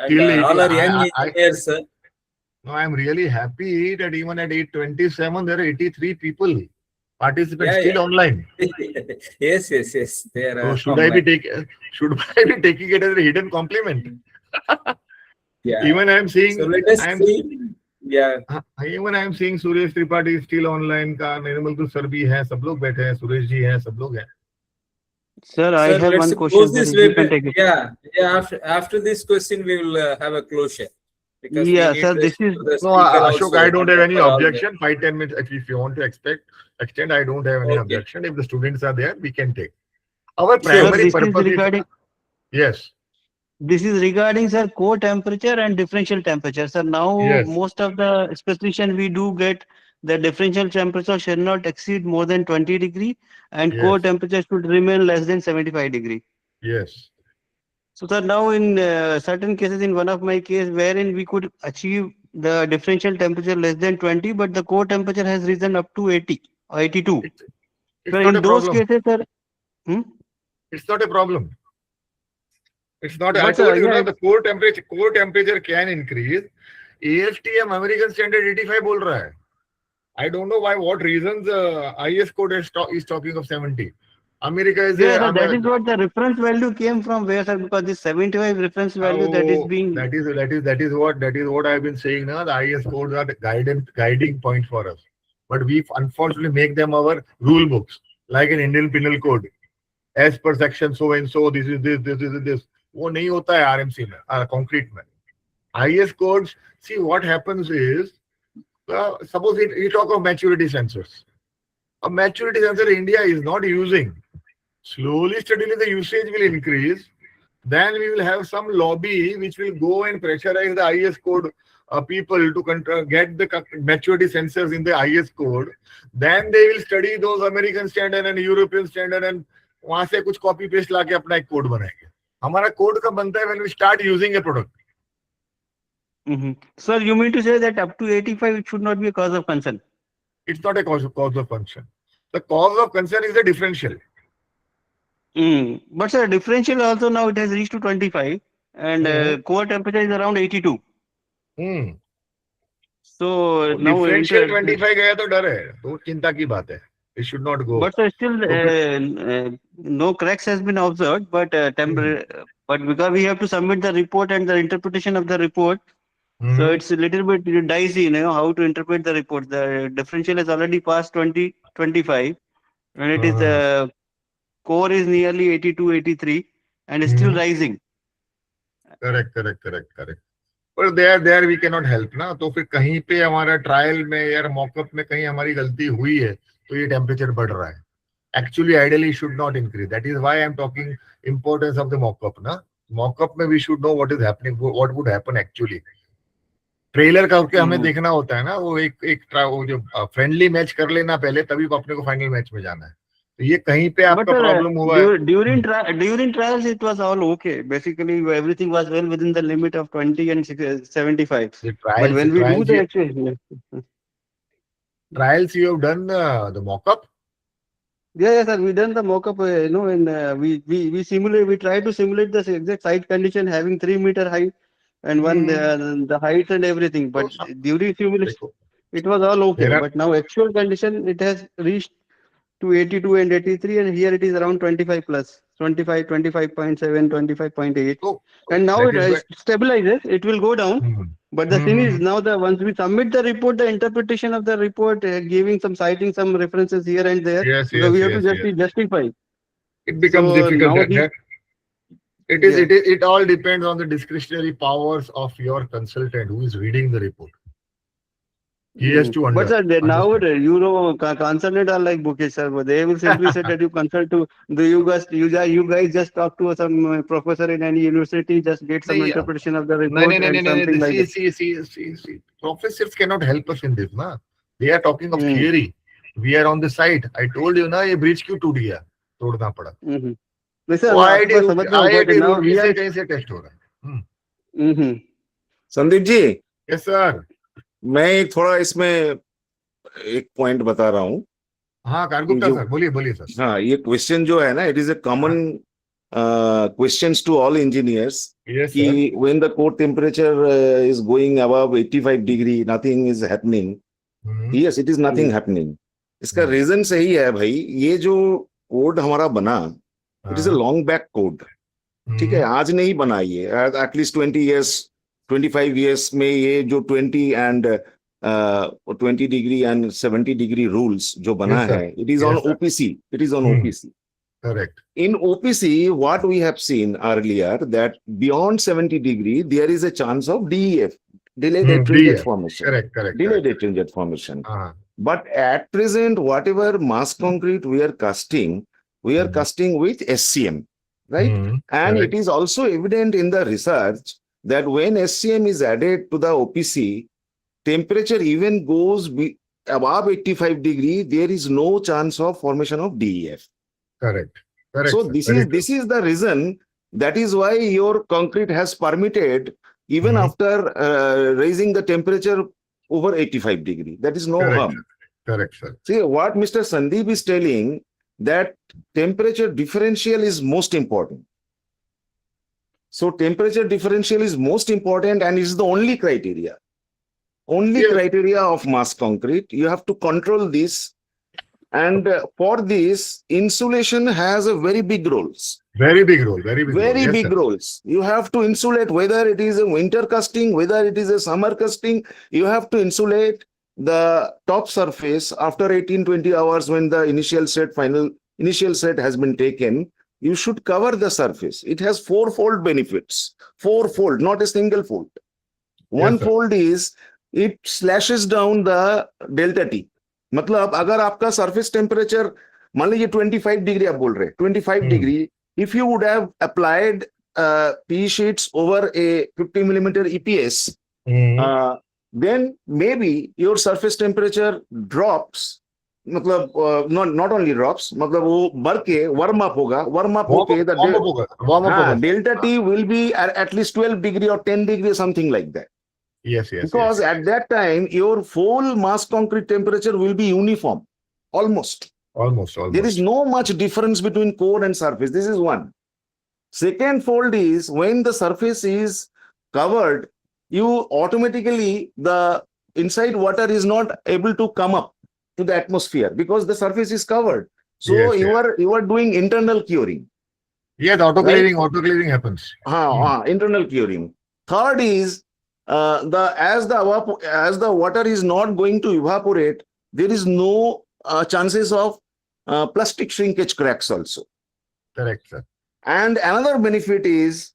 And till all 80. are young engineers, sir. No, I'm really happy that even at 8:27 there are 83 people participants Yeah, still yeah. online. Yes, yes, yes. They are So should I be online. should I be taking it as a hidden compliment? Yeah. Even I'm So seeing let us I'm see. Yeah. even I'm seeing Suresh Tripathi is still online का निर्मल तो sir भी है सब लोग बैठे हैं सुरेश जी हैं सब लोग हैं. Sir, I Sir, have let's one close question, sir. this If you can webinar. take it. Yeah, yeah. After this question, we will have a closure because we Yeah, need sir. This rest is for the No, speaker Ashok, also I don't have any for all the. objection. 5-10 minutes, if you want to extend, I don't have any Okay. objection. If the students are there, we can take. Our Sure. sir. primary purpose is yes, This is regarding, sir, core temperature and differential temperature. Sir, now yes, most of the specification we do get the differential temperature should not exceed more than 20 degree and core yes, temperature should remain less than 75 degree. yes. So, sir, now in certain cases, in one of my case, wherein we could achieve the differential temperature less than 20, but the core temperature has risen up to 80 or 82. It, So, it's not in a those problem. cases, sir, hmm? It's not a problem. It's not. I But told you, yeah, now the core temperature can increase. ASTM American Standard 85 बोल रहा है. I don't know why, what reasons IS code is talking of 70. America is yeah, sir, a that is what the reference value came from where, sir, because this 75 reference value that is oh, being. that is what I've been saying now. The IS codes are the guiding point for us, but we unfortunately make them our rule books, like an Indian Penal Code, as per section so and so. This is this. वो नहीं होता है RMC में, concrete में. IS codes. See what happens is, suppose we talk of maturity sensors. A maturity sensor India is not using. Slowly, steadily, the usage will increase. Then we will have some lobby which will go and pressurize the IS code people to get the maturity sensors in the IS code. Then they will study those American standard and European standard and वहां से कुछ copy paste लाके अपना एक code बनाएंगे. हमारा code कब बनता है? When we start using a product. Sir, you mean to say that up to 85 it should not be a cause of concern? It's not a cause of concern. The cause of concern is the differential. But sir, differential also now it has reached to 25 and core temperature is around 82. Hmm. So now differential 25 गया तो डर है, तो चिंता की बात है. It should not go. but still no cracks has been observed, but but because we have to submit the report and the interpretation of the report, so it's a little bit dicey, how to interpret the report. The differential has already passed 20, 25 and it is core is nearly 82, 83 and is still rising. Correct. पर there we can not help ना. तो फिर कहीं पे हमारा trial में या mock-up में कहीं हमारी गलती हुई है तो ये टेम्परेचर बढ़ रहा है. Actually ideally should not increase. That is why I am talking importance of the mockup ना. मॉकअप में we should know what is happening, what would happen actually. Trailer करके हमें देखना होता है ना. वो एक वो जो फ्रेंडली मैच कर लेना पहले, तभी अपने को फाइनल मैच में जाना है. तो ये कहीं पे आपका प्रॉब्लम हुआ है. During trials it was all okay. Basically everything was well within the limit of 20 and 75. But when we do the actual trials you have done the mock-up. Yeah, sir. We done the mock-up. And we try to simulate the exact site condition having 3-meter height and one the height and everything. But during simulation, it was all okay. But now actual condition, it has reached to 82 and 83, and here it is around 25 plus 25, 25.7, 25.8. And now it stabilizes. It will go down. But the thing is, now once we submit the report, the interpretation of the report, giving some citing some references here and there, because we have to justify. It becomes difficult. It all depends on the discretionary powers of your consultant who is reading the report. He has to understand. But now, consultants are like bookish, sir. They will simply say that you consult to you guys just talk to some professor in any university, just get some interpretation of the report and something like that. See. Professors cannot help us in this, na. They are talking of theory. We are on the side. I told you, na, ये bridge क्यों टूट गया? तोड़ना पड़ा. IIT कहीं से test हो रहा है. संदीप जी. Yes, sir. मैं थोड़ा इसमें एक पॉइंट बता रहा हूँ. हाँ कारगुप्ता सर, बोलिए सर. हाँ, ये क्वेश्चन जो है ना, it is a common questions to all engineers. Yes, sir. कि when the core temperature is going above 85 degree, nothing is happening. Mhm. Yes, it is nothing happening. इसका रीजन सही है भाई. ये जो कोड हमारा बना, it is a long back code. ठीक है, आज नहीं बना ये. एटलीस्ट 20 years, 25 years में ये जो 20 and 20 degree and 70 degree rules जो बना Yes, sir. है, it is Yes, on sir. OPC. It is on Hmm. OPC. Correct. In OPC, what we have seen earlier, that beyond 70 degree, there is a chance of DEF, delayed etringate DEF. formation. Correct, correct. Delayed correct. etringate formation. Uh-huh. But at present, whatever mass concrete we are casting with SCM, right? Mhm. And Correct. it is also evident in the research that when SCM is added to the OPC, temperature even goes above 85 degree, there is no chance of formation of DEF. Correct. Correct. So sir. this Very is true. this is the reason. That is why your concrete has permitted even Mhm. after raising the temperature over 85 degree. That is no Correct. harm. Correct, sir. See what Mr. Saandeep is telling, that temperature differential is most important. So temperature differential is most important and is the only criteria. Only Yes. criteria of mass concrete. You have to control this. And for this, insulation has a very big roles. Very big role. Very big role. Very Yes, big sir. roles. You have to insulate, whether it is a winter casting, whether it is a summer casting, you have to insulate the top surface after 18-20 hours when the initial set has been taken. You should cover the surface. It has fourfold benefits. Fourfold, not a single fold. One sir. fold is it slashes down the delta T. मतलब अगर आपका surface temperature मान लीजिए 25 degree आप बोल रहे 25 degree, if you would have applied P sheets over a 50 millimeter EPS, Mhm. then maybe your surface temperature drops. मतलब not only drops, मतलब वो बढ़ के warm up होगा, warm up होके the Warm up होगा. Warm up होगा. delta T will be at least 12 degree or 10 degree, something like that. Yes, yes. Because yes. at that time, your full mass concrete temperature will be uniform, almost. Almost. There is no much difference between core and surface. This is one. Second fold is when the surface is covered, you automatically, the inside water is not able to come up to the atmosphere because the surface is covered. So Yes, you are doing internal curing. Yes, autoclaving happens. Internal curing. Third is as the water is not going to evaporate, there is no chances of plastic shrinkage cracks also. Correct, sir. And another benefit is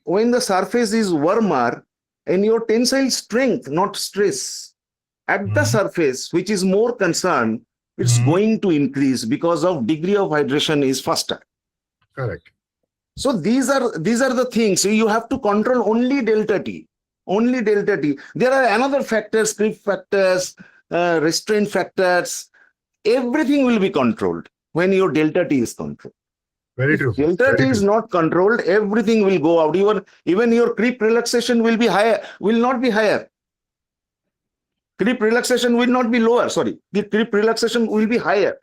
when the surface is warmer, and your tensile strength, not stress, at the surface, which is more concerned, it's going to increase because of degree of hydration is faster. Correct. So these are the things. So you have to control only delta T. Only delta T. There are another factors, creep factors, restraint factors. Everything will be controlled when your delta T is controlled. Very If true. sir. delta Very T is true. not controlled, everything will go out. Even your creep relaxation will be higher, will not be higher. Creep relaxation will not be lower. Sorry, the creep relaxation will be higher.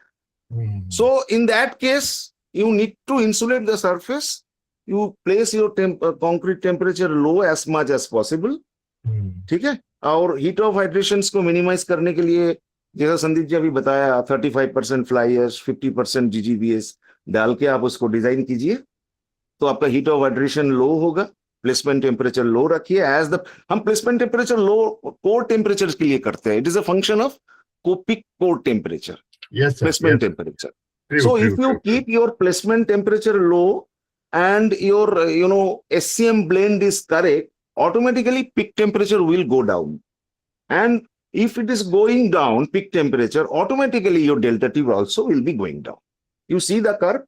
Mhm. So in that case, you need to insulate the surface. You place your concrete temperature low as much as possible. Mhm. ठीक है. और heat of हाइड्रेशंस को minimise करने के लिए जैसा संदीप जी अभी बताया 35% फ्लाई एश 50% GGBS डाल के आप उसको डिजाइन कीजिए तो आपका हीट ऑफ हाइड्रेशन लो होगा. प्लेसमेंट टेम्परेचर लो रखिए. हम placement temperature low core temperature के लिए करते हैं. It is a function of peak core temperature, Yes, sir. placement Yes. temperature. True, So true, if you true, true. keep your placement temperature low and your SCM blend is correct, automatically peak temperature will go down. And if it is going down, peak temperature, automatically your delta T also will be going down. You see the curve?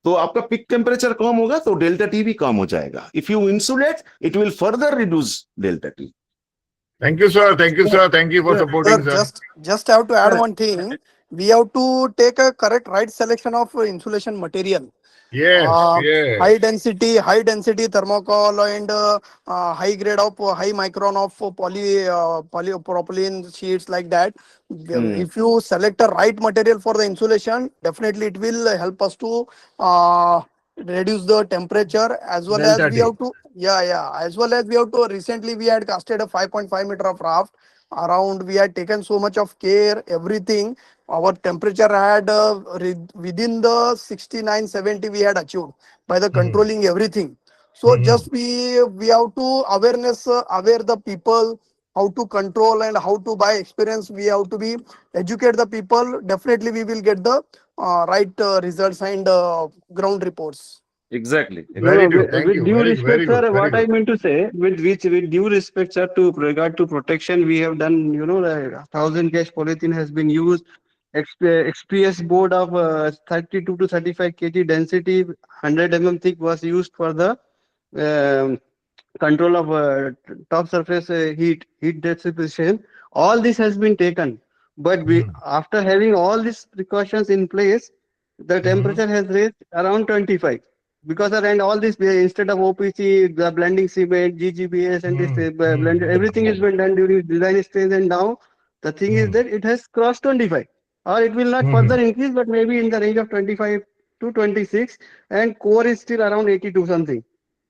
तो आपका peak temperature कम होगा तो delta T भी कम हो जाएगा. If you insulate, it will further reduce delta T. Thank you, sir. Thank you, sir. Thank you for Sir, supporting, sir. just have to add one thing. We have to take a correct right selection of insulation material. Yes, yes. High density thermocol and high grade of high micron of polypropylene sheets like that. If you select a right material for the insulation, definitely it will help us to reduce the temperature, as well Delta as we T. have to, as well as we have to, recently we had casted a 5.5 meter of raft around. We had taken so much of care, everything. Our temperature had within the 69, 70 we had achieved by the controlling everything. So just we have to awareness, aware the people how to control and how to buy experience. We have to be educate the people. Definitely we will get the right results and ground reports. Exactly. No, Very no, true. Thank with you. due Very, respect, very good. sir, Very what I good. meant to say, with due respect, sir, to regard to protection, we have done, the 1,000 cash polythene has been used. XPS board of 32 to 35 kg density, 100 thick was used for the um, control of top surface heat dissipation. All this has been taken, but we, after having all these precautions in place, the temperature has raised around 25, because and all this instead of OPC, the blending cement, GGBS, and this blend, everything has been done during design stage, and now the thing is that it has crossed 25, or it will not further increase, but maybe in the range of 25 to 26, and core is still around 82 something,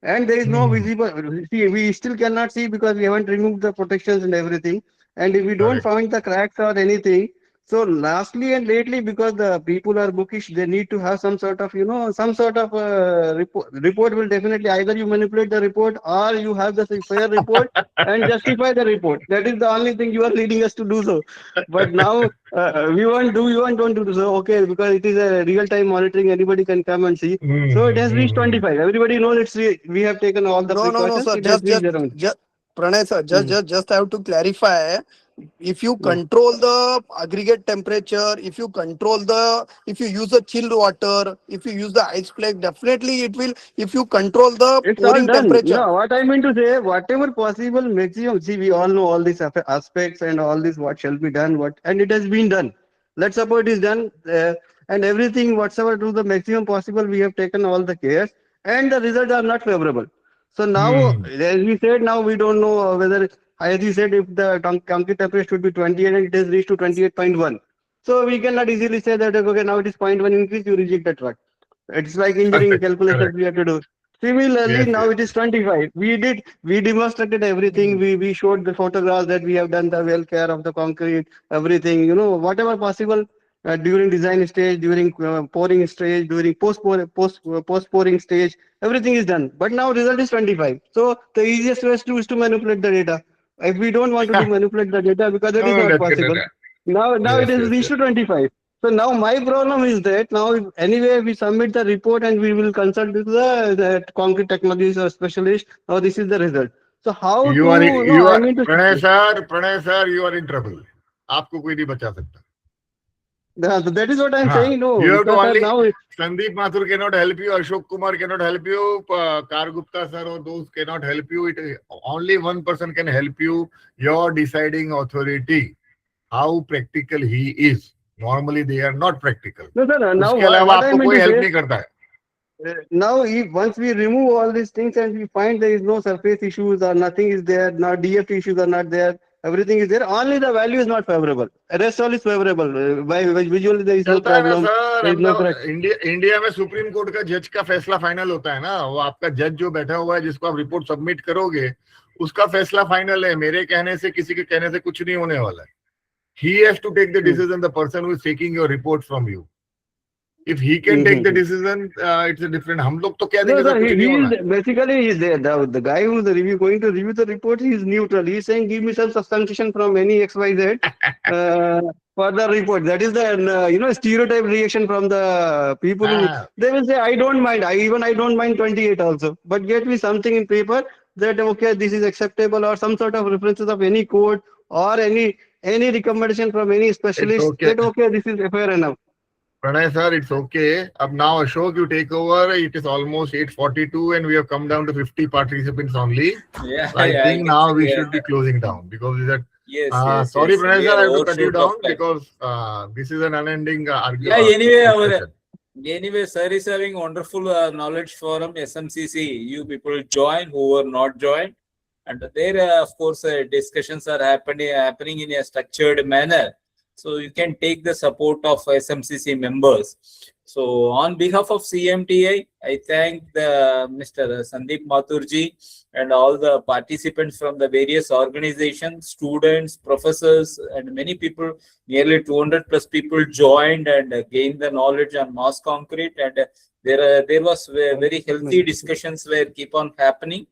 and there is no visible, see, we still cannot see because we haven't removed the protections and everything, and if we don't Correct. find the cracks or anything. So lastly and lately, because the people are bookish, they need to have some sort of, some sort of report will definitely, either you manipulate the report or you have the fair report and justify the report. That is the only thing you are leading us to do so. But now we want don't do so. Okay, because it is a real time monitoring. Anybody can come and see. So it has reached 25. Everybody knows we have taken all the No, precautions. sir. It has reached around. Just, Pranay sir, Hmm. just have to clarify. If you Hmm. control the aggregate temperature, if you use the chilled water, if you use the ice flake, definitely it will. If you control the It's all pouring done. temperature, No, what I mean to say, whatever possible maximum. See, we all know all these aspects and all this what shall be done, and it has been done. Let's suppose it is done, and everything whatsoever to the maximum possible, we have taken all the cares, and the results are not favorable. So now, as we said, now we don't know whether, as you said, if the concrete temperature should be 28 and it has reached to 28.1. So we cannot easily say that okay, now it is 0.1 increase, you reject the truck. It's like engineering Correct. calculations Correct. we have to do. Similarly, Yes. now Yes. it is 25. We demonstrated everything. We showed the photographs that we have done the well care of the concrete, everything, whatever possible during design stage, during pouring stage, during post pouring stage, everything is done. But now result is 25. So the easiest way is to manipulate the data. If we don't want to do manipulate the data because that is No, not that's good. possible. Now it Yes. is Yes. reached Yes. to 25. So now my problem is that now anyway we submit the report and we will consult with the concrete technologies or specialist. Now this is the result. So how to, I mean to Pranay sir, you are in trouble. आपको कोई नहीं बचा सकता. that is what I'm हाँ. saying. No, You have to because only. now Sandeep Mathur cannot help you. Ashok Kumar cannot help you. Kar Gupta sir or those cannot help you. Only one person can help you. Your deciding authority. How practical he is. Normally they are not practical. no sir. Now उसके अलावा what I आपको mean कोई to help say. नहीं करता है. Now, if once we remove all these things and we find there is no surface issues or nothing is there, no DFT issues are not there, everything is there. Only the value is not favorable. Rest all is favorable. By visually there is no चलता है ना problem. Sir. There is no crack. India में supreme court का जज का फैसला final होता है ना. वो आपका जज जो बैठा हुआ है जिसको आप रिपोर्ट सबमिट करोगे उसका फैसला फाइनल है. मेरे कहने से किसी के कहने से कुछ नहीं होने वाला है. He has to take the decision, the person who is taking your report from you. If he can take the decision, it's a different. हम लोग तो कह No, देंगे सर sir, कुछ नहीं he होना. is basically he is there. The guy who is going to review the report, he is neutral. He is saying, give me some substantiation from any XYZ for the report. That is the stereotype reaction from the people who हाँ. they will say, I don't mind. I don't mind 28 also, but get me something in paper that okay, this is acceptable, or some sort of references of any code or any recommendation from any It's specialist okay. that okay, this is fair enough. Pranay sir, it's okay. Ab now Ashok, you take over. It is almost 8:42 and we have come down to 50 participants only. Yeah, So I yeah, think I can now see, we yeah. should be closing down because we said, Yes, sorry yes. Pranay We sir, are I have to cut you overshoot down of time. because this is an unending Yeah, discussion. anyway, sir is having wonderful knowledge forum SMCC. You people join who are not joined, and there, of course, discussions are happening in a structured manner. So you can take the support of SMCC members. So on behalf of CMTI, I thank the Mr. Saandeep Maathur ji and all the participants from the various organizations, students, professors, and many people. Nearly 200 plus people joined and gained the knowledge on mass concrete. And there was very healthy discussions where keep on happening.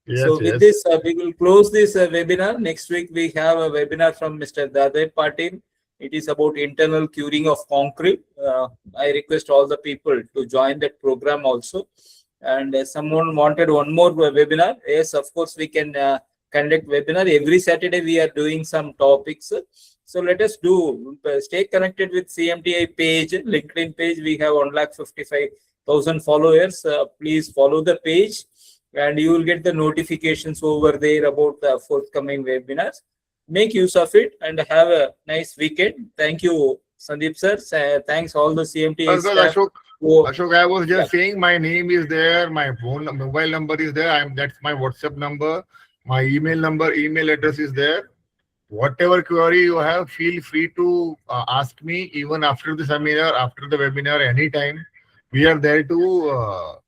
Yes, So with this, we will close this webinar. Next week, we have a webinar from Mr. Dadev Patil. It is about internal curing of concrete. I request all the people to join that program also. And someone wanted one more webinar. Yes, of course, we can conduct webinar. Every Saturday, we are doing some topics. So let us do, stay connected with CMTI page, LinkedIn page. We have 1,55,000 followers. Please follow the page and you will get the notifications over there about the forthcoming webinars. Make use of it and have a nice weekend. Thank you, Saandeep sir. Thanks all the CMTI staff. Ashok, I was just saying my name is there, my mobile number is there. That's my WhatsApp number, my email number, email address is there. Whatever query you have, feel free to ask me even after the seminar, after the webinar, anytime. We are there to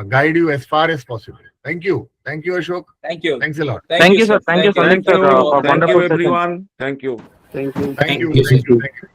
guide you as far as possible. Thank you. Thank you, Ashok. Thank you. Thanks a lot. Thank you, sir. Thank you, Sandeep, sir, for Thank wonderful you, session. everyone. Thank you. Thank you. Thank you. you. Thank you. Thank you.